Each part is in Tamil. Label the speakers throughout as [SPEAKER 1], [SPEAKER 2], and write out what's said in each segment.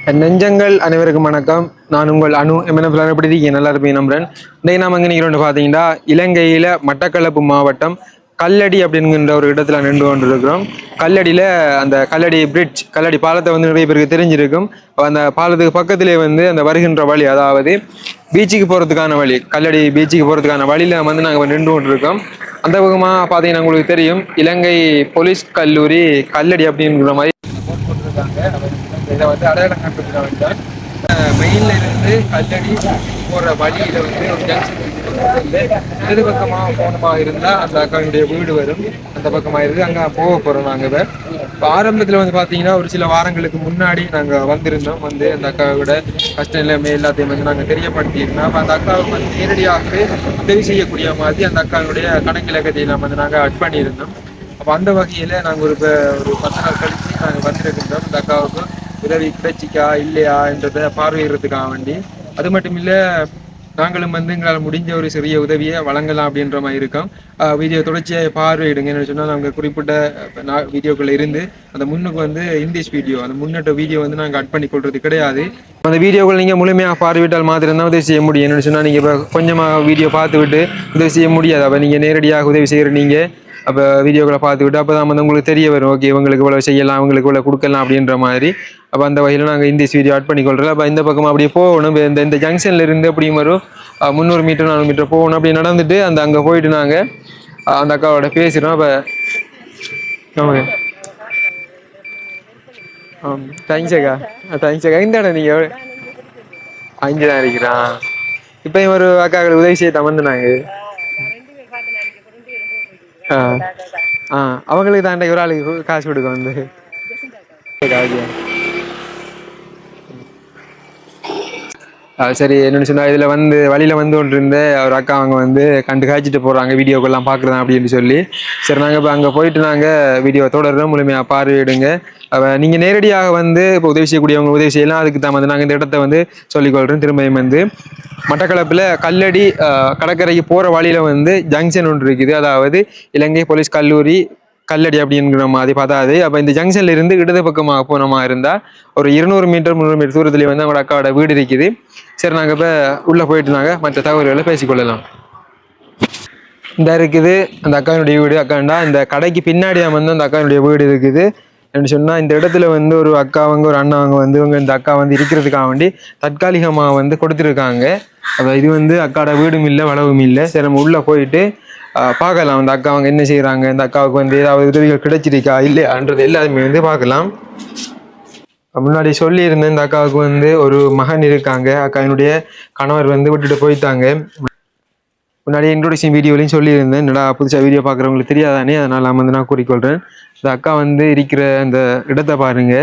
[SPEAKER 1] நெஞ்சங்கள் அனைவருக்கும் வணக்கம். நான் உங்கள் அணு எப்படி இருக்கீங்க? நல்லா இருப்பீங்க நம்புறேன். இன்னைக்கு நாம எங்க நிக்கிறோம்னு பாத்தீங்கன்னா, இலங்கையில மட்டக்களப்பு மாவட்டம் கல்லடி அப்படிங்கிற ஒரு இடத்துல நின்று கொண்டிருக்கிறோம். கல்லடியில அந்த கல்லடி பிரிட்ஜ், கல்லடி பாலத்தை வந்து நிறைய பேருக்கு தெரிஞ்சிருக்கும். அந்த பாலத்துக்கு பக்கத்திலே வந்து அந்த வருகின்ற வழி, அதாவது பீச்சுக்கு போறதுக்கான வழி, கல்லடி பீச்சுக்கு போறதுக்கான வழியில வந்து நாங்க நின்று கொண்டிருக்கோம். அந்த பக்கமா பாத்தீங்கன்னா உங்களுக்கு தெரியும், இலங்கை போலீஸ் கல்லூரி கல்லடி அப்படிங்கிற மாதிரி போட்டிருக்காங்க. இதை வந்து அடையாளம் காண்பிக்கிறாங்க. மெயின்ல இருந்து கல்லடி போற வழியில வந்து ஒரு ஜங்ஷன் இடது பக்கமா போனமா இருந்தா அந்த அக்காவுடைய வீடு வரும். அந்த பக்கமா இருந்து அங்க போக போறோம் நாங்க. இப்போ ஆரம்பத்துல வந்து பாத்தீங்கன்னா ஒரு சில வாரங்களுக்கு முன்னாடி நாங்க வந்திருந்தோம். வந்து அந்த அக்காவோட கஷ்டம் எல்லாமே எல்லாத்தையும் வந்து நாங்க தெரியப்படுத்தியிருந்தோம். அப்ப அந்த அக்காவுக்கு வந்து நேரடியாகவே உதவி செய்யக்கூடிய மாதிரி அந்த அக்காவுடைய கணக்கிலக்கத்தை நம்ம வந்து நாங்க அட் பண்ணியிருந்தோம். அப்ப அந்த வகையில நாங்க ஒரு 10 நாள் கழிச்சு நாங்க வந்திருக்கின்றோம். இந்த அக்காவுக்கு உதவி கிடைச்சிக்கா இல்லையா என்றதை பார்வையிடுறதுக்காக வேண்டி. அது மட்டும் இல்ல, நாங்களும் வந்து எங்களால் முடிஞ்ச ஒரு சிறிய உதவியை வழங்கலாம் அப்படின்ற மாதிரி இருக்கோம். வீடியோ தொடர்ச்சியை பார்வையிடுங்க. என்ன சொன்னால் நாங்கள் குறிப்பிட்ட வீடியோக்கள் இருந்து அந்த முன்னுக்கு வந்து இங்கிலீஷ் வீடியோ, அந்த முன்னட்ட வீடியோ வந்து நாங்கள் கட் பண்ணி கொள்றது கிடையாது. அந்த வீடியோக்கள் நீங்கள் முழுமையாக பார்வையிட்டால் மாத்திரம் தான் உதவி செய்ய முடியும். என்னென்னு சொன்னால் நீங்கள் இப்போ கொஞ்சமாக வீடியோ பார்த்து விட்டு உதவி செய்ய முடியாது. அப்போ நீங்கள் நேரடியாக உதவி செய்கிற நீங்கள் அப்போ வீடியோக்களை பார்த்து விட்டு அப்போ தான் வந்து உங்களுக்கு தெரிய வரும், ஓகே இவங்களுக்கு இவ்வளோ செய்யலாம், இவங்களுக்கு இவ்வளோ கொடுக்கலாம் அப்படின்ற மாதிரி. அப்போ அந்த வகையில் நாங்கள் இந்த வீடியோ ஆட் பண்ணிக்கொள்கிறோம். அப்போ இந்த பக்கம் அப்படியே போகணும். இந்த ஜங்ஷன்ல இருந்து அப்படியும் வரும் 300 மீட்டர் 400 மீட்டர் போகணும். அப்படி நடந்துட்டு அங்கே போயிட்டு நாங்கள் அந்த அக்காவோட பேசுகிறோம். அப்போ ஆமாங்க. தேங்க்ஸ் அக்கா. தேங்க்ஸ் அக்கா. இந்த இடம் நீங்கள் அங்கே தான் இருக்கிறான். இப்போ ஒரு அக்காக்கள் உதவி செய்ய தமந்துனாங்க. அவங்களுக்கு தாண்ட ஒரு ஆளுக்கு காசு கொடுக்க வந்து சரி. என்னென்னு சொன்னால் இதில் வந்து வழியில் வந்து கொண்டு இருந்த ஒரு அக்கா அவங்க வந்து கண்டு காய்ச்சிட்டு போகிறாங்க, வீடியோக்கெல்லாம் பார்க்குறேன் அப்படின்னு சொல்லி. சரி, நாங்கள் இப்போ அங்கே போயிட்டு நாங்கள் வீடியோ தொடர்றோம். முழுமையாக பார்வையிடுங்க. நீங்கள் நேரடியாக வந்து இப்போ உதவி செய்யக்கூடியவங்க உதவி செய்யலாம். அதுக்கு தான் வந்து நாங்கள் இந்த இடத்த வந்து சொல்லிக்கொள்கிறோம். திரும்பியும் வந்து மட்டக்களப்பில் கல்லடி கடற்கரைக்கு போகிற வழியில் வந்து ஜங்ஷன் ஒன்று இருக்குது. அதாவது இலங்கை போலீஸ் கல்லூரி கல்லடி அப்படிங்கிற மாதிரி பார்த்தாது. அப்போ இந்த ஜங்ஷன்ல இருந்து இடது பக்கமாக போனோமா இருந்தால் ஒரு 200 மீட்டர் 300 மீட்டர் தூரத்துலேயே வந்து அவங்களோட அக்காவோட வீடு இருக்குது. சரி, நாங்கள் இப்போ உள்ளே போயிட்டு நாங்கள் மற்ற தகவல்களை பேசிக்கொள்ளலாம். இந்த இருக்குது அந்த அக்காவுடைய வீடு. அக்காண்டா இந்த கடைக்கு பின்னாடி வந்து அந்த அக்காவுடைய வீடு இருக்குது. என்ன சொன்னால் இந்த இடத்துல வந்து ஒரு அக்காவங்க ஒரு அண்ணாவங்க வந்து இவங்க இந்த அக்கா வந்து இருக்கிறதுக்காக வேண்டி தற்காலிகமாக வந்து கொடுத்துருக்காங்க. அப்போ இது வந்து அக்காவோட வீடும் இல்லை வளவும் இல்லை. சரி, நம்ம உள்ளே போயிட்டு பார்க்கலாம் அந்த அக்கா அவங்க என்ன செய்கிறாங்க, இந்த அக்காவுக்கு வந்து ஏதாவது உதவிகள் கிடைச்சிருக்கா இல்லையான்றது எல்லாருமே வந்து பார்க்கலாம். முன்னாடி சொல்லியிருந்தேன், இந்த அக்காவுக்கு வந்து ஒரு மகன் இருக்காங்க. அக்காவினுடைய கணவர் வந்து விட்டுட்டு போயிட்டாங்க. முன்னாடி இன்ட்ரோடக்ஷன் வீடியோலையும் சொல்லியிருந்தேன், என்னடா புதுசாக வீடியோ பார்க்குறவங்களுக்கு தெரியாதானே, அதனால் நான் வந்து நான் கூறிக்கொள்கிறேன். இந்த அக்கா வந்து இருக்கிற அந்த இடத்தை பாருங்க.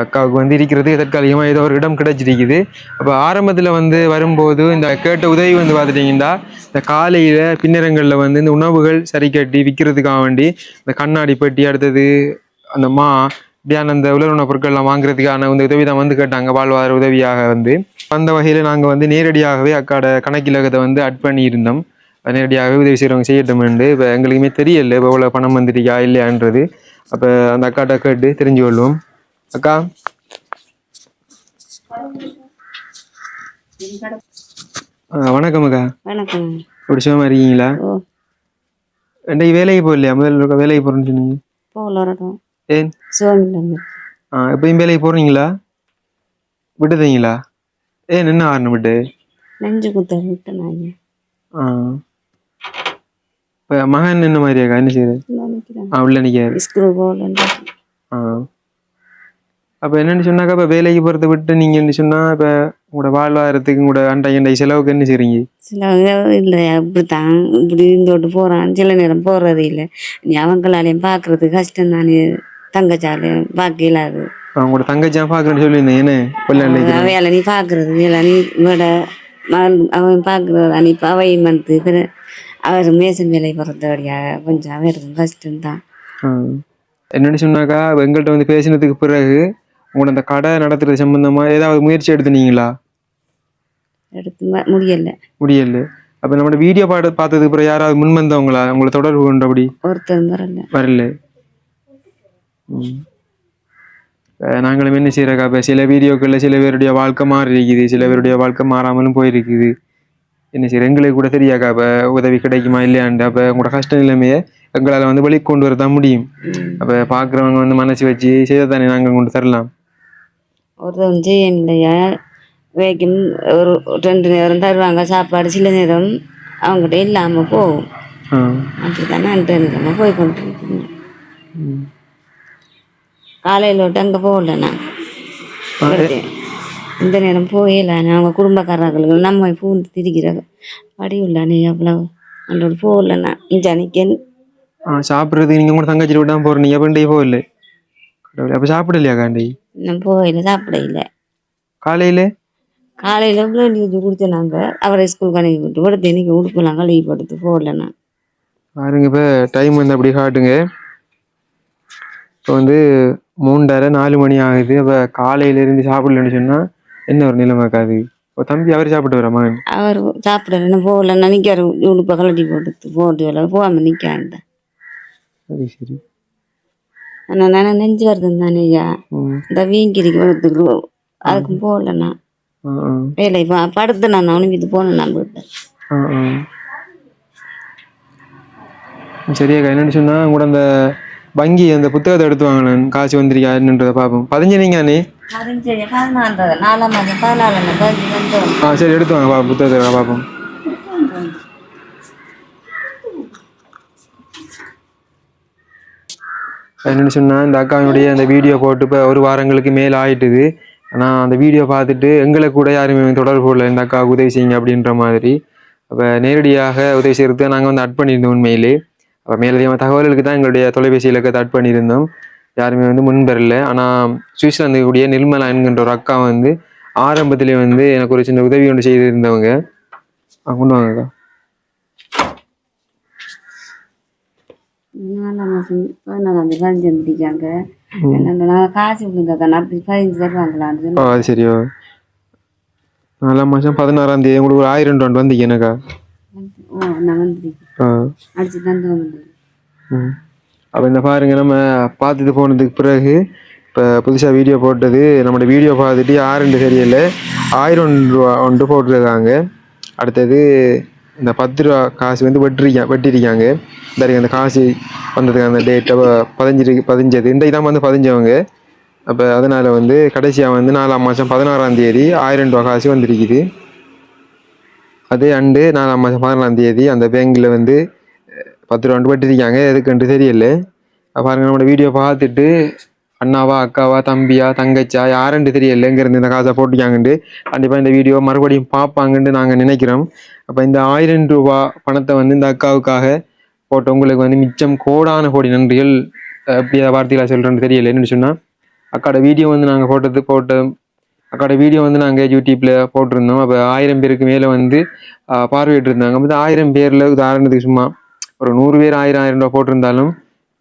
[SPEAKER 1] அக்காவுக்கு வந்து இருக்கிறதுக்கு தற்காலிகமாக ஏதோ ஒரு இடம் கிடைச்சிருக்குது. அப்போ ஆரம்பத்தில் வந்து வரும்போது இந்த கேட்ட உதவி வந்து பார்த்துட்டிங்கன்னா, இந்த காலையில் பின்னரங்களில் வந்து இந்த உணவுகள் சரி கட்டி விற்கிறதுக்காக வேண்டி இந்த கண்ணாடி பெட்டி, அடுத்தது அந்த இப்படியான அந்த உலர்வுண பொருட்கள்லாம் வாங்குறதுக்கான இந்த உதவி தான் வந்து கேட்டாங்க, வாழ்வாதார உதவியாக வந்து. அந்த வகையில் நாங்கள் வந்து நேரடியாகவே அக்காட கணக்கிலகத்தை வந்து அட் பண்ணியிருந்தோம். நேரடியாகவே உதவி செய்கிறவங்க செய்யட்டும். இப்போ எங்களுக்குமே தெரியல இப்போ எவ்வளோ பணம் வந்துருக்கா இல்லையான்றது. அப்போ அந்த அக்காட்ட கேட்டு தெரிஞ்சு கொள்வோம். அக்கா வணக்கம். அக்கா
[SPEAKER 2] வணக்கம்.
[SPEAKER 1] எப்படி சும்மா இருக்கீங்களா? இன்றைக்கு வேலைக்கு போகலையா? முதல்ல வேலைக்கு போகிறேன்னு சொன்னீங்க.
[SPEAKER 2] போகலாம்.
[SPEAKER 1] ஏன்
[SPEAKER 2] சோமில்லை.
[SPEAKER 1] எப்பயும் வேலைக்கு போகிறீங்களா? விட்டுதீங்களா? ஏன் என்ன ஆரணும் விட்டு?
[SPEAKER 2] நெஞ்சு குத்த விட்டு நான்.
[SPEAKER 1] இப்போ மகன் என்ன மாதிரியாக்கா? என்ன செய்யுது? உள்ள நிற்காரு.
[SPEAKER 2] ஸ்கூல் போகல.
[SPEAKER 1] அப்போ என்னென்னு சொன்னாக்கா, இப்போ வேலைக்கு போகிறத விட்டு நீங்கள் என்ன சொன்னால் இப்போ உங்களோட வாழ்வாதாரத்துக்கு உங்களோட அண்டை செலவுக்கு என்ன செய்றீங்க?
[SPEAKER 2] செலவு இல்லை, அப்படித்தான் இப்படி இருந்தோட்டு போகிறான். சில நேரம் போகிறது இல்லை. நீ அவங்களாலையும் பார்க்கறது கஷ்டம் தானே. தங்கச்சாலையும் பார்க்க இல்லாது.
[SPEAKER 1] அவங்களோட தங்கச்சியாக பார்க்குறேன்னு சொல்லியிருந்தேன். என்ன
[SPEAKER 2] வேலை நீ பார்க்கறது இல்லை, நீ இவட அவன் பார்க்குறது நீ இப்போ அவையும் வந்து அவர் மேசன் வேலை போகிறதோடையாக கொஞ்சம் அவருக்கு கஷ்டம்தான்.
[SPEAKER 1] என்னென்னு சொன்னாக்கா, எங்கள்கிட்ட வந்து பேசினதுக்கு பிறகு உங்களோட அந்த கடை நடத்துறது சம்பந்தமாக ஏதாவது முயற்சி எடுத்துனீங்களா? முடியல. அப்போ நம்மளோட வீடியோ பார்த்ததுக்கு பிறகு யாராவது முன் வந்தவங்களா உங்களை தொடர்பு கொண்டபடி?
[SPEAKER 2] ஒருத்தர் வரல.
[SPEAKER 1] நாங்களும் என்ன செய்யறக்கா இப்போ சில வீடியோக்களில் சில பேருடைய வாழ்க்கை மாறி இருக்குது, சில பேருடைய வாழ்க்கை மாறாமலும் போயிருக்குது. என்ன செய்யற எங்களுக்கு கூட தெரியாக்கா இப்போ உதவி கிடைக்குமா இல்லையாண்டு. அப்போ உங்களோட கஷ்ட நிலைமையை எங்களால் வந்து வெளி கொண்டு வரதான் முடியும். அப்போ பார்க்குறவங்க வந்து மனசு வச்சு செய்த தானே நாங்கள் கொண்டு தரலாம்.
[SPEAKER 2] ஒருத்தவங்க செய்ய இல்லையா வைக்கும் ஒரு 2 நேரம் தருவாங்க சாப்பாடு, சில நேரம் அவங்ககிட்ட இல்லாமல் போகும். அப்படித்தானே 2 நேரமாக போய் கொண்டு இருக்கீங்க. காலையில் விட்டு அங்கே போகல நான் இந்த நேரம் போகல. அவங்க குடும்பக்காரர்களுக்கு நம்ம பூந்து திரிக்கிற படி உள்ளானே அவ்வளோ அன்றோட போகல நான் இங்கே நிற்கேன்.
[SPEAKER 1] சாப்பிட்றதுக்கு நீங்கள் கூட தங்கச்சி விட்டு தான் போகிறீங்க. எப்போ போகல அப்போ சாப்பிடலையா காண்டி?
[SPEAKER 2] நான் போகல, சாப்பிட இல்லை.
[SPEAKER 1] காலையில்
[SPEAKER 2] நியூஸ் குடித்தேன். நாங்கள் அவரை ஸ்கூலுக்கு அனுப்பி விட்டு படுத்து இன்னைக்கு உடுப்பெல்லாம் கழுவி படுத்து போகல நான்.
[SPEAKER 1] பாருங்க இப்போ டைம் வந்து அப்படி காட்டுங்க. இப்போ வந்து 3:30-4 மணி ஆகுது. அப்போ காலையிலேருந்து சாப்பிடலன்னு சொன்னால் என்ன ஒரு நிலைமைக்காது. இப்போ தம்பி அவர் சாப்பிட்டு வர மகன்
[SPEAKER 2] அவர் சாப்பிடலன்னு போகல. நினைக்காரு உடுப்பை கழட்டி போட்டு வரல போகாமல் நிற்காண்டேன்.
[SPEAKER 1] சரி சரி.
[SPEAKER 2] ஆனால் நான் நெஞ்சு வருதுன்னு தானே ஐயா இந்த வீங்கிரிக்கு வரதுக்கு அதுக்கும் போகலண்ணா. வேலை படுத்து நான் அனுப்பிட்டு போனேன் நான் போயிட்டேன்.
[SPEAKER 1] சரியாக்கா என்னன்னு சொன்னா கூட அந்த வங்கி அந்த புத்தகத்தை எடுத்து வாங்கினேன். காசு வந்திருக்காருன்றதை பார்ப்போம். 15 நீங்க நீ
[SPEAKER 2] 14
[SPEAKER 1] சரி எடுத்து வாங்க புத்தகத்தை பார்ப்போம். என்னென்னு சொன்னால் இந்த அக்காவினுடைய அந்த வீடியோ போட்டு இப்போ 1 வாரங்களுக்கு மேலே ஆயிட்டுது. ஆனால் அந்த வீடியோ பார்த்துட்டு எங்களை கூட யாருமே தொடர்பு இல்லை இந்த அக்காவுக்கு உதவி செய்யுங்க அப்படின்ற மாதிரி. அப்போ நேரடியாக உதவி செய்கிறது நாங்கள் வந்து அட் பண்ணியிருந்தோம் உண்மையிலே. அப்போ மேலதிகமான தகவல்களுக்கு தான் எங்களுடைய தொலைபேசி இலக்கத்தை அட் பண்ணியிருந்தோம். யாருமே வந்து முன்வரல. ஆனால் சுவிட்சர்லாந்து கூடிய நிர்மலா என்கின்ற ஒரு அக்கா வந்து ஆரம்பத்திலே வந்து எனக்கு ஒரு சின்ன உதவி ஒன்று செய்திருந்தவங்க. கொண்டு வாங்கக்கா.
[SPEAKER 2] 4 காசு தருவாங்களான்னு.
[SPEAKER 1] அது சரியோ 4 மாதம் 16ஆம் தேதி உங்களுக்கு ஒரு 1000 ரூபா வந்து எனக்கா
[SPEAKER 2] அடிச்சு தந்து.
[SPEAKER 1] அப்போ இந்த பாருங்க நம்ம பார்த்துட்டு போனதுக்கு பிறகு இப்போ புதுசாக வீடியோ போட்டது நம்மளோட வீடியோ பார்த்துட்டு யாருன்னு தெரியல 1000 ரூபா ஒன்று போட்டிருக்காங்க. அடுத்தது இந்த 10 ரூபா காசு வந்து வெட்டிருக்காங்க. இந்த காசு வந்ததுக்கு அந்த டேட்டை பதிஞ்சது இன்றைக்கு தான் வந்து பதிஞ்சவங்க. அப்போ அதனால் வந்து கடைசியாக வந்து 4ஆம் மாதம் 16ஆம் தேதி 1000 ரூபா காசு வந்துருக்குது. அதே 4ஆம் மாதம் 16ஆம் தேதி அந்த பேங்கில் வந்து 10 ரூபா வெட்டிருக்காங்க. எதுக்குன்ட்டு தெரியல. பாருங்க நம்மளோட வீடியோ பார்த்துட்டு அண்ணாவா அக்காவா தம்பியா தங்கச்சா யாருன்னு தெரியல எங்கேருந்து இந்த காசை போட்டிருக்காங்கன்ட்டு கண்டிப்பாக இந்த வீடியோ மறுபடியும் பார்ப்பாங்கன்ட்டு நாங்கள் நினைக்கிறோம். அப்போ இந்த 1000 ரூபா பணத்தை வந்து இந்த அக்காவுக்காக போட்டவங்களுக்கு வந்து மிச்சம் கோடான கோடி நன்றிகள். எப்படி வார்த்தைகளாக சொல்கிறேன்னு தெரியல. என்னன்னு சொன்னால் அக்காவோட வீடியோ வந்து நாங்கள் அக்காவோட வீடியோ வந்து நாங்கள் யூடியூப்பில் போட்டிருந்தோம். அப்போ 1000 பேருக்கு மேலே வந்து பார்வையிட்டு இருந்தாங்க. அப்போ 1000 பேரில் உதாரணத்துக்கு சும்மா ஒரு 100 பேர் 1000 ரூபா போட்டிருந்தாலும்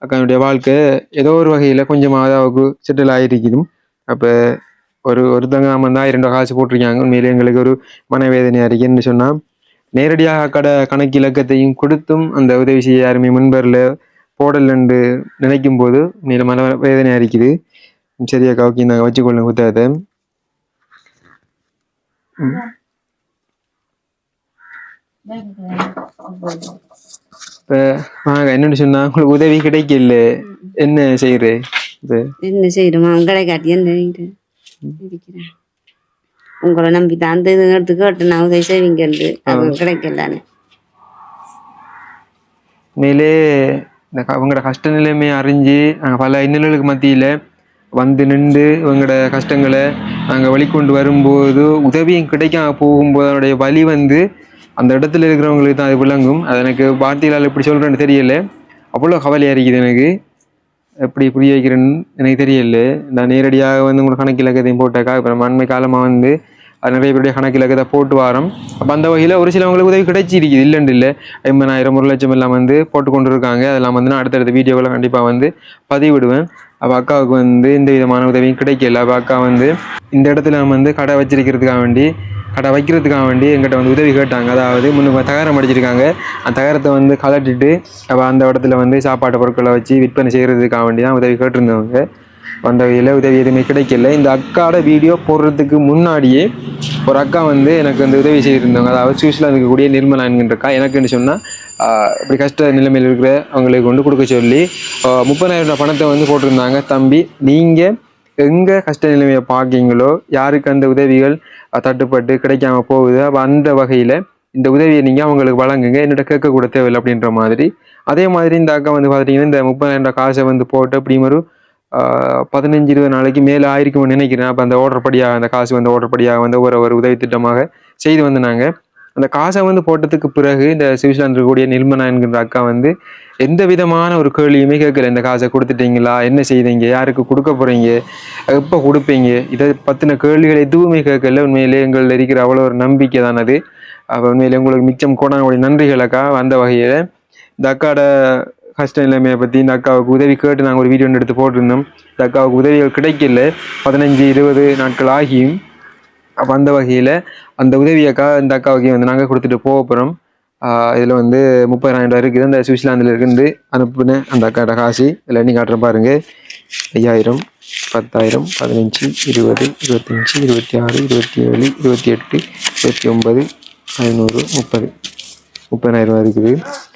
[SPEAKER 1] அக்காவுடைய வாழ்க்கை ஏதோ ஒரு வகையில் கொஞ்சமாக அவருக்கு செட்டில் ஆகிருக்குது. அப்போ ஒருத்தங்க நம்ம வந்து 1000 ரூபா காசு போட்டிருக்காங்க. உண்மையிலே எங்களுக்கு ஒரு மனவேதனையாக இருக்குன்னு சொன்னால் நேரடியாக அக்கடை கணக்கு இலக்கத்தையும் கொடுத்தும் அந்த உதவி செய்ய யாருமே முன்பரில் போடலன்னு நினைக்கும் போது மேலே மன வேதனையாக இருக்குது. சரியாக்கா ஓகே நாங்கள் வச்சுக்கொள்ளுங்க புத்தகத்தை. இப்போ வாங்க என்னன்னு சொன்னா உங்களுக்கு உதவி கிடைக்கல என்ன செய்யற?
[SPEAKER 2] என்ன செய்யணுமா உங்களை காட்டி என்ன இருக்கிறேன் உங்களை நம்பி தான் அந்த இது எடுத்து கேட்டு நான் உதவி செய்வீங்கன்னு அது கிடைக்கலான்னு.
[SPEAKER 1] மேலே இந்த அவங்களோட கஷ்ட நிலைமை அறிஞ்சு நாங்கள் பல இன்னல்களுக்கு மத்தியில் வந்து நின்று இவங்களோட கஷ்டங்களை நாங்கள் வெளிக்கொண்டு வரும்போது உதவியும் கிடைக்காம போகும்போது அதனுடைய வலி வந்து அந்த இடத்துல இருக்கிறவங்களுக்கு தான் அது விளங்கும். அது எனக்கு வார்த்தைகளால் எப்படி சொல்கிறேன்னு தெரியல. அவ்வளோ கவலையாக இருக்குது எனக்கு. எப்படி புரிய வைக்கிறேன்னு எனக்கு தெரியல. நான் நேரடியாக வந்து உங்களோட கணக்கு இலக்கத்தையும் போட்டாக்கா இப்போ நம்ம அண்மை காலமாக வந்து அது நிறைய பேருடைய கணக்கு இலக்கத்தை போட்டு வரோம். அப்போ அந்த வகையில் ஒரு சிலவங்களுக்கு உதவி கிடைச்சிருக்குது. இல்லைன்னு இல்லை 50,000 1 லட்சம் எல்லாம் வந்து போட்டு கொண்டு இருக்காங்க. அதெல்லாம் வந்து நான் அடுத்தடுத்த வீடியோவில் கண்டிப்பாக வந்து பதிவிடுவேன். அப்போ அக்காவுக்கு வந்து எந்த விதமான உதவியும் கிடைக்கல. அப்போ அக்கா வந்து இந்த இடத்துல நம்ம வந்து கடை வைக்கிறதுக்காக வேண்டி எங்கிட்ட வந்து உதவி கேட்டாங்க. அதாவது முன்னுக்கு தகரம் அடிச்சிருக்காங்க. அந்த தகரத்தை வந்து கலட்டிட்டு அப்போ அந்த இடத்துல வந்து சாப்பாட்டு பொருட்களை வச்சு விற்பனை செய்கிறதுக்காக வேண்டி தான் உதவி கேட்டிருந்தவங்க. அந்த வகையில் உதவி எதுவுமே கிடைக்கல. இந்த அக்காவோட வீடியோ போடுறதுக்கு முன்னாடியே ஒரு அக்கா வந்து எனக்கு வந்து உதவி செய்திருந்தவங்க, அதாவது சுவிட்சர்லாந்து இருக்கக்கூடிய நிர்மலா என்கின்ற அக்கா எனக்குன்னு சொன்னால் இப்படி கஷ்ட நிலைமையில் இருக்கிற அவங்களுக்கு கொண்டு கொடுக்க சொல்லி 30,000 ரூபாய் பணத்தை வந்து போட்டிருந்தாங்க. தம்பி, நீங்கள் எங்கே கஷ்ட நிலைமையை பார்க்கீங்களோ, யாருக்கு அந்த உதவிகள் தட்டுப்பட்டு கிடைக்காம போகுது, அப்போ அந்த வகையில் இந்த உதவியை நீங்கள் அவங்களுக்கு வழங்குங்க, என்னோட கேட்கக்கூட தேவையில்லை அப்படின்ற மாதிரி. அதே மாதிரி இந்த அக்கா வந்து பார்த்தீங்கன்னா இந்த 30,000 காசை வந்து போட்டு அப்படியும் ஒரு 15-20 நாளைக்கு மேலே ஆயிருக்கும்னு நினைக்கிறேன். அப்போ அந்த ஓர்டர் படியாக அந்த காசு வந்து ஓர்டர் படியாக வந்து ஒரு உதவி திட்டமாக செய்து வந்தாங்க. அந்த காசை வந்து போட்டதுக்கு பிறகு இந்த சுவிட்சர்லாந்து இருக்கக்கூடிய நிர்மலா என்கின்ற அக்கா வந்து எந்த விதமான ஒரு கேள்வியுமே கேட்கல. இந்த காசை கொடுத்துட்டீங்களா, என்ன செய்தீங்க, யாருக்கு கொடுக்க போறீங்க, எப்போ கொடுப்பீங்க, இதை பற்றின கேள்விகள் எதுவுமே கேட்கல. உண்மையிலே எங்களில் இருக்கிற அவ்வளோ ஒரு நம்பிக்கை தான் அது. அப்போ உண்மையிலே உங்களுக்கு மிச்சம் கோடானுடைய நன்றிகள் அக்கா. அந்த வகையில் இந்த அக்காவோட கஷ்ட நிலைமையை பற்றி இந்த அக்காவுக்கு உதவி கேட்டு நாங்கள் ஒரு வீடியோ ஒன்று எடுத்து போட்டிருந்தோம். இந்த அக்காவுக்கு உதவிகள் கிடைக்கல, 15-20 நாட்கள் ஆகியும். அப்போ அந்த வகையில் அந்த உதவியக்கா இந்த அக்காவுக்கு வந்து நாங்கள் கொடுத்துட்டு போக போகிறோம். இதில் வந்து 30,000 ரூபாய் இருக்குது. அந்த சுவிட்சர்லாந்தில் இருந்து அனுப்புன அந்த அக்காவோட காசு இதில் எண்ணி காட்டுற பாருங்க. 5,000, 10,000, 15, 20, 25, 26, 27, 28, 29, 500, 30, 30,000 ரூபாய் இருக்குது.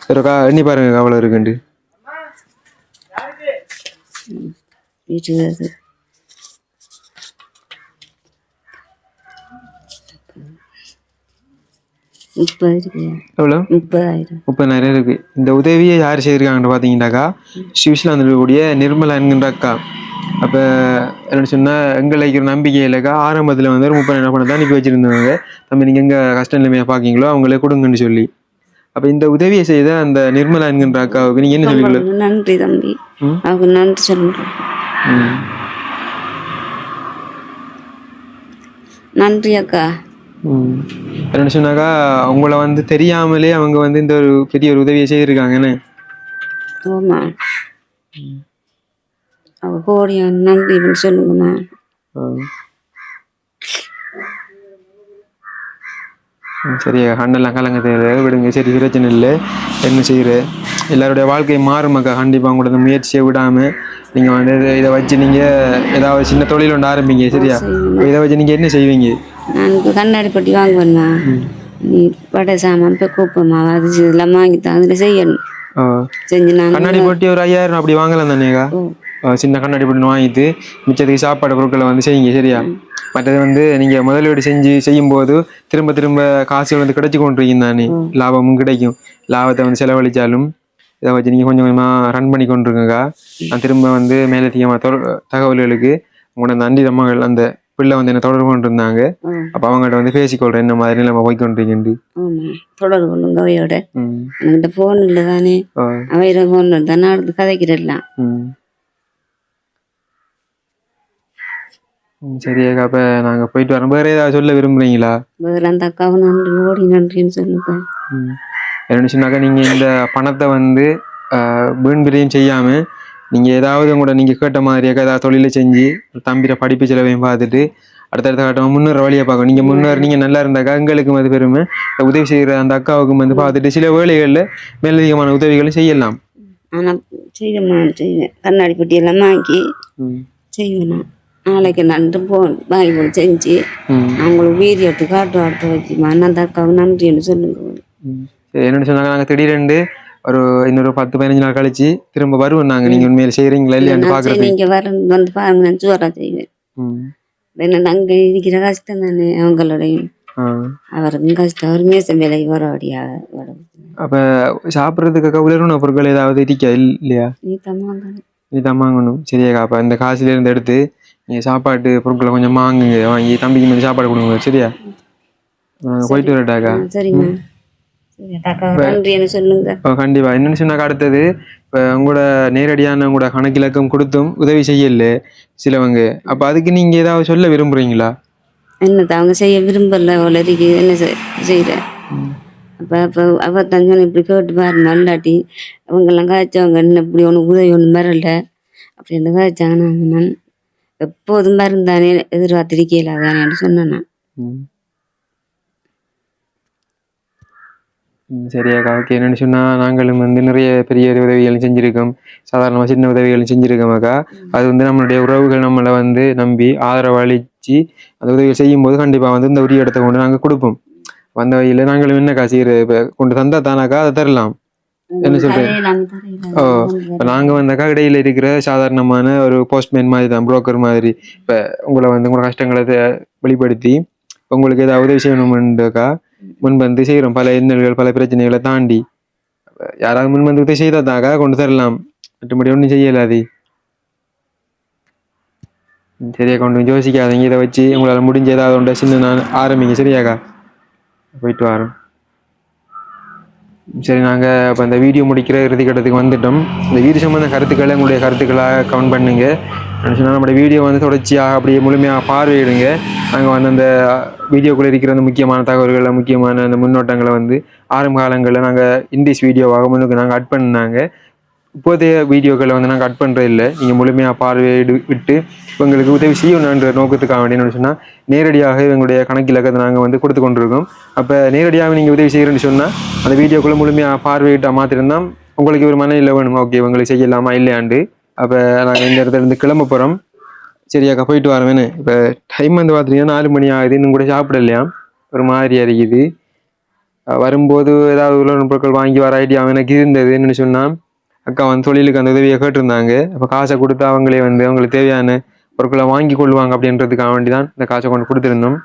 [SPEAKER 1] சரிக்கா, எண்ணி பாருங்க அவ்வளோ இருக்குண்டு. எவ்வளோ? 30,000 இருக்கு. இந்த உதவியை யார் செய்திருக்காங்கன்னு பார்த்தீங்கன்னாக்கா சுவிட்சர்லாந்து இருக்கக்கூடிய நிர்மலா என்கின்ற அக்கா. அப்போ என்ன சொன்னால் எங்களுக்கு ஒரு நம்பிக்கை இல்லைக்கா. ஆரம்பத்தில் வந்து ஒரு 30,000 பணம் தான் அனுப்பி வச்சுருந்தாங்க. தம்பி, நீங்கள் எங்கே கஷ்ட நிலைமையை பார்க்கீங்களோ அவங்களே கொடுங்கன்னு சொல்லி. அப்போ இந்த உதவியை செய்த அந்த நிர்மலா என்கின்ற அக்காவுக்கு நீங்கள் என்ன சொல்லுவீங்களோ?
[SPEAKER 2] நன்றி தம்பி, அவங்க நன்றி சொல்லுங்கள். நன்றி அக்கா.
[SPEAKER 1] என்ன சொன்னாக்கா உங்களை வந்து தெரியாமலே அவங்க வந்து இந்த ஒரு பெரிய ஒரு உதவியை செய்திருக்காங்கன்னு.
[SPEAKER 2] ஆமா, அவ கோடிய நன்றி சொல்லுங்கம்மா.
[SPEAKER 1] சரியா, கண்ணெல்லாம் கலங்க தேவை விடுங்க. சரி, பிரச்சனை இல்லை. என்ன செய்கிற, எல்லாருடைய வாழ்க்கை மாறுமாக்கா. கண்டிப்பாக உங்களோட முயற்சியை விடாமல் நீங்கள் வந்து இதை வச்சு நீங்கள் ஏதாவது சின்ன தொழில் ஒன்று ஆரம்பிங்க. சரியா, இதை வச்சு நீங்கள் என்ன செய்வீங்க?
[SPEAKER 2] நான் கண்ணாடி பட்டி வாங்குவேண்ணா, நீ படை சாமான் இப்போ கூப்பமா அது இதெல்லாம் வாங்கித்தான் அதில் செய்யணும். செஞ்சு நான்
[SPEAKER 1] கண்ணாடி போட்டி ஒரு 5,000 அப்படி வாங்கலாம் தானேக்கா. சின்ன கண்ணாடி போட்டு வாங்கிட்டு மிச்சத்துக்கு சாப்பாடு பொருட்களை வந்து செய்யுங்க. சரியா, மற்றது வந்து நீங்கள் முதலீடு செய்யும்போது திரும்ப திரும்ப காசுகள் வந்து கிடைச்சி கொண்டிருக்கீங்க தானே, லாபமும் கிடைக்கும். லாபத்தை வந்து செலவழித்தாலும் இதை வச்சு நீங்கள் கொஞ்சம் கொஞ்சமாக ரன் பண்ணி கொண்டிருக்கீங்கக்கா. நான் திரும்ப வந்து மேலதிகமாக தகவல்களுக்கு உங்களோட நன்றி மகள் அந்த பிள்ளை வந்து என்ன தொடர்பு கொண்டு இருந்தாங்க. அப்போ அவங்கள்ட்ட வந்து பேசிக்கொள்கிறேன் என்ன மாதிரி நம்ம போய்கொண்டிருக்கேன்.
[SPEAKER 2] தொடர்பு கொள்ளுங்க அவையோட. என்கிட்ட ஃபோன் இல்லை தானே, அவையோட ஃபோன் தானே அடுத்து கதைக்கிறலாம்.
[SPEAKER 1] சரியாக்கா, அப்போ நாங்கள் போயிட்டு வரோம். வேறு ஏதாவது சொல்ல விரும்புகிறீங்களா?
[SPEAKER 2] வேறு அந்த அக்காவை நன்றி, ஓடி நன்றின்னு சொல்லுங்க.
[SPEAKER 1] என்ன சொன்னாக்கா, நீங்கள் இந்த பணத்தை வந்து வீண் விரயம் செய்யாமல் நீங்கள் ஏதாவது கூட நீங்கள் கேட்ட மாதிரியாக்கா ஏதாவது தொழிலை செஞ்சு தம்பிர படிப்பு செலவையும் பார்த்துட்டு அடுத்தடுத்த கட்டமாக முன்னேற வழியை பார்க்கணும். நீங்கள் முன்னேற நீங்கள் நல்லா இருந்தாக்கா எங்களுக்கும் அது பெருமை. உதவி செய்கிற அந்த அக்காவுக்கும் வந்து பார்த்துட்டு சில வேலைகளில் மேலதிகமான உதவிகளை செய்யலாம்.
[SPEAKER 2] ஆனால் செய்வேன் கண்ணாடி பெட்டியெல்லாம் வாங்கி செய்வேன். நாளைக்கு நன்று வாங்கி போய் செஞ்சு அவங்களுக்கு வீரியட்டு காட்டு வச்சுமா அந்த அக்காவுக்கு நன்றின்னு சொல்லுங்க.
[SPEAKER 1] என்னென்னு சொன்னாங்க, நாங்கள் திடீரெண்டு ஒரு இன்னொரு 10-15 நாள் கழிச்சு திரும்ப வருவோம். நாங்கள் நீங்கள் உண்மையில செய்கிறீங்களா இல்லையான்னு பார்க்குறது.
[SPEAKER 2] நீங்கள் வந்து பாருங்க, நான் சூறாக செய்வேன். என்ன அங்கே இருக்கிற கஷ்டம் தானே அவங்களோடையும், அவருக்கும் கஷ்டம். அவர் மேச வேலை வரபடியாக.
[SPEAKER 1] அப்போ சாப்பிட்றதுக்கு உலர்வுண பொருட்கள் ஏதாவது இருக்கா இல்லையா? நீ தான் வாங்கணும். சரியாக்கா, அப்போ இந்த காசுலேருந்து எடுத்து நீங்கள் சாப்பாட்டு பொருட்களை கொஞ்சம் வாங்குங்க, வாங்கி தம்பிக்கு வந்து சாப்பாடு கொடுங்க. சரியா, நாங்கள் போயிட்டு வரட்டாக்கா.
[SPEAKER 2] சரிங்க, சொல்லுங்க.
[SPEAKER 1] கண்டிப்பா. என்னன்னு சொன்னாக்கா, அடுத்தது இப்போ உங்களோட நேரடியான உங்களோட கணக்கிலக்கம் கொடுத்தும் உதவி செய்யல சிலவங்க. அப்போ அதுக்கு நீங்க ஏதாவது சொல்ல விரும்புறீங்களா?
[SPEAKER 2] என்னத்தை அவங்க செய்ய விரும்பல வளரிக்கு என்ன செய்யற. அப்போ அவ தஞ்சனை இப்படி கேட்டு பாரு, நல்லாட்டி அவங்கெல்லாம் காய்ச்சவங்க என்ன இப்படி ஒன்று உதவி ஒன்று வரல அப்படின்னு காய்ச்சாங்க. நான் எப்போதும் மருந்தானே எதிர்பார்த்திருக்கல அதானு சொன்னேன்.
[SPEAKER 1] சரியாக்கா. ஓகே. என்னன்னு சொன்னா, நாங்களும் வந்து நிறைய பெரிய உதவிகள் செஞ்சிருக்கோம். சாதாரணமா சின்ன உதவிகள் செஞ்சிருக்கோம். அது வந்து நம்மளுடைய உறவுகள் நம்மள வந்து நம்பி ஆதரவு அளிச்சு அந்த உதவிகள் செய்யும்போது கண்டிப்பா வந்து இந்த உரிய இடத்த கொண்டு நாங்க குடுப்போம். வந்த வழியில நாங்களும் என்னக்கா செய்யறது? இப்ப கொண்டு தந்தா தானாக்கா அதை தரலாம். என்ன சொல்றேன்? ஓ! இப்ப நாங்க வந்தாக்கா இடையில இருக்கிற சாதாரணமான ஒரு போஸ்ட்மேன் மாதிரி தான், புரோக்கர் மாதிரி. இப்ப உங்கள வந்து உங்களோட கஷ்டங்கள வெளிப்படுத்தி, உங்களுக்கு ஏதாவது உதவி செய்யணும்ன்றாக்கா முன் வந்து செய்றோம். பல இன்னல்கள், பல பிரச்சனைகளை தாண்டி. யாராவது முன் வந்து உதவி செய்தாதாக்கா கொண்டு தரலாம். மற்றபடி ஒண்ணும் செய்ய இயலாது. சரியா, கொண்டு யோசிக்காதீங்க. இதை வச்சு உங்களால முடிஞ்ச ஏதாவது ஒன்றை சின்ன நான் ஆரம்பிங்க. சரியாக்கா? போயிட்டு வரோம். சரி, நாங்க இப்போ இந்த வீடியோ முடிக்கிற இறுதி கட்டத்துக்கு வந்துட்டோம். இந்த வீடியோ சம்பந்த கருத்துக்களை உங்களுடைய கருத்துக்களாக கமெண்ட் பண்ணுங்க. சொன்னால் நம்மளோட வீடியோ வந்து தொடர்ச்சியாக அப்படியே முழுமையாக பார்வையிடுங்க. நாங்கள் வந்து அந்த வீடியோக்குள்ளே இருக்கிற அந்த முக்கியமான தகவல்களை, முக்கியமான அந்த முன்னோட்டங்களை வந்து ஆரம்ப காலங்களில் நாங்கள் இந்திஸ் வீடியோவாக முன்னுக்கு நாங்கள் அட் பண்ணாங்க. இப்போதைய வீடியோக்களை வந்து நாங்கள் கட் பண்ணுறது இல்லை. நீங்கள் முழுமையாக பார்வையிடு விட்டு இவங்களுக்கு உதவி செய்யணுன்ற நோக்கத்துக்காக வேண்டியன்னு சொன்னால் நேரடியாக எங்களுடைய கணக்கிலக்கத்தை நாங்கள் வந்து கொடுத்து கொண்டிருக்கோம். அப்போ நேரடியாக நீங்கள் உதவி செய்கிறேன்னு சொன்னால் அந்த வீடியோக்குள்ளே முழுமையாக பார்வையிட்டால் மாத்திரம்தான் உங்களுக்கு ஒரு மனநிலை வேணும். ஓகே, உங்களுக்கு செய்யலாமா இல்லையாண்டு. அப்போ நாங்கள் இந்த இடத்துல இருந்து கிளம்ப போகிறோம். சரியாக்கா, போயிட்டு வரவேன்னு. இப்போ டைம் வந்து பார்த்தீங்கன்னா 4 மணி ஆகுது. இன்னும் கூட சாப்பிடலையா, ஒரு மாதிரியா இருக்குது. வரும்போது ஏதாவது உலக பொருட்கள் வாங்கி வர ஐடியா எனக்கு இருந்தது. என்னென்னு சொன்னால், அக்கா வந்து தொழிலுக்கு அந்த உதவியை கேட்டிருந்தாங்க. அப்போ காசை கொடுத்து அவங்களே வந்து அவங்களுக்கு தேவையான பொருட்களை வாங்கி கொள்வாங்க அப்படின்றதுக்காக வேண்டி தான் இந்த காசை கொண்டு கொடுத்துருந்தோம்.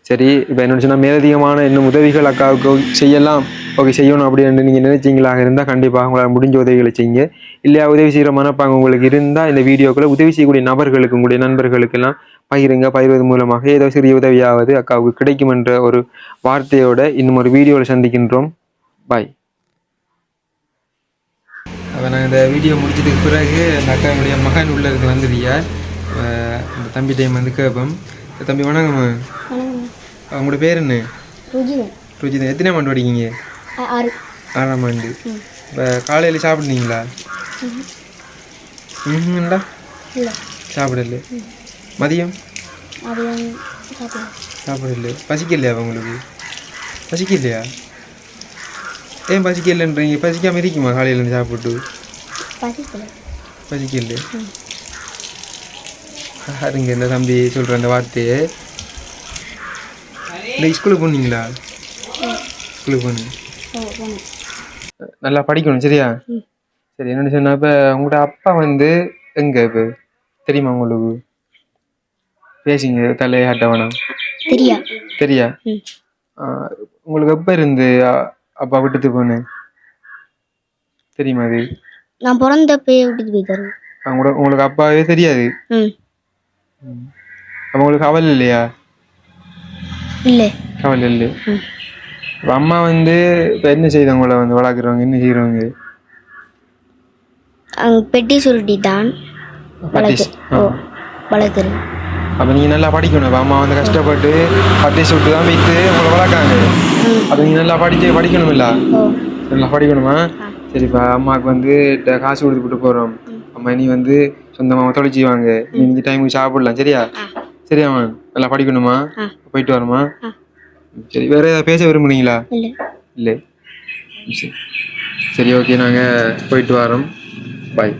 [SPEAKER 1] சரி, இப்போ என்னென்னு சொன்னால், மேலதிகமான இன்னும் உதவிகள் அக்காவுக்கு செய்யலாம், ஓகே செய்யணும் அப்படின்னு நீங்கள் நினைச்சிங்களாக இருந்தால் கண்டிப்பாக உங்களால் முடிஞ்ச உதவிகளை செய்யுங்க. இல்லையா, உதவி செய்கிற மனப்பாங்க உங்களுக்கு இருந்தால் இந்த வீடியோக்குள்ளே உதவி செய்யக்கூடிய நபர்களுக்கு, உங்களுடைய நண்பர்களுக்கெல்லாம் பகிருங்க. பகிர்வது மூலமாக ஏதோ சிறிய உதவியாவது அக்காவுக்கு கிடைக்கும் என்ற ஒரு வார்த்தையோட இன்னும் ஒரு வீடியோவில் சந்திக்கின்றோம். பாய். அப்போ நாங்கள் இந்த வீடியோ முடிச்சதுக்கு பிறகு அந்த அக்காவுடைய மகன் உள்ள இருக்கு வந்துடுறியா, இந்த தம்பி டைம் வந்து கேட்போம். தம்பி வணக்கம். உங்களோட பேர் என்ன? ருஜிதன். எத்தனை ஆண்டு படிக்கீங்க? 6ஆம் ஆண்டு. இப்போ காலையில் சாப்பிடுனீங்களா? ம்டா சாப்பிடல. மதியம் சாப்பிடல. பசிக்கலையா உங்களுக்கு? பசிக்கலையா? ஏன் பசிக்கலைன்றீங்க? பசிக்காமல் இருக்குமா காலையிலேருந்து சாப்பிட்டு? பசிக்கல. பாருங்க இந்த தம்பி சொல்கிற அந்த வார்த்தையை. இந்த ஸ்கூலுக்கு போனீங்களா? ஸ்கூலுக்கு போனீங்க. நல்லா படிக்கணும் சரியா? சரி, என்னென்னு சொன்னால், இப்போ உங்களோட அப்பா வந்து எங்கே இப்போ தெரியுமா உங்களுக்கு? பேசிங்க, தலையாட்ட வேணாம். தெரியா? உங்களுக்கு எப்போ இருந்து அப்பா விட்டுட்டு போனேன் தெரியுமா? அது
[SPEAKER 2] நான் பிறந்தப்பே விட்டுட்டு போயிட்டாரு.
[SPEAKER 1] உங்களுக்கு அப்பாவே தெரியாது? அப்போ உங்களுக்கு கவலை இல்லையா?
[SPEAKER 2] இல்லை,
[SPEAKER 1] கவலை இல்லை. இப்போ அம்மா வந்து இப்போ என்ன செய்தாங்க? உங்களை வந்து வளர்க்குறவங்க என்ன செய்கிறவங்க?
[SPEAKER 2] பெட்டி சுருட்டி தான் வளர்க்குறேன்.
[SPEAKER 1] அப்போ நீங்கள் நல்லா படிக்கணும். இப்போ அம்மா வந்து கஷ்டப்பட்டு பட்டி சுட்டு தான் வைத்து உங்களை வளர்க்காங்க. அப்போ நீங்கள் நல்லா படிக்கணும் இல்லை? நல்லா படிக்கணுமா? சரிப்பா, அம்மாவுக்கு வந்து காசு கொடுத்துட்டு போகிறோம். அம்மா நீ வந்து சொந்தமாக தொலைச்சிவாங்க. நீங்கள் டைமுக்கு சாப்பிடலாம் சரியா? சரியாம்மா, நல்லா படிக்கணுமா? போயிட்டு வரமா? சரி, வேறு ஏதாவது பேச விரும்புனீங்களா? இல்லை. சரி, ஓகே, நாங்கள் போயிட்டு வரோம். பாய்.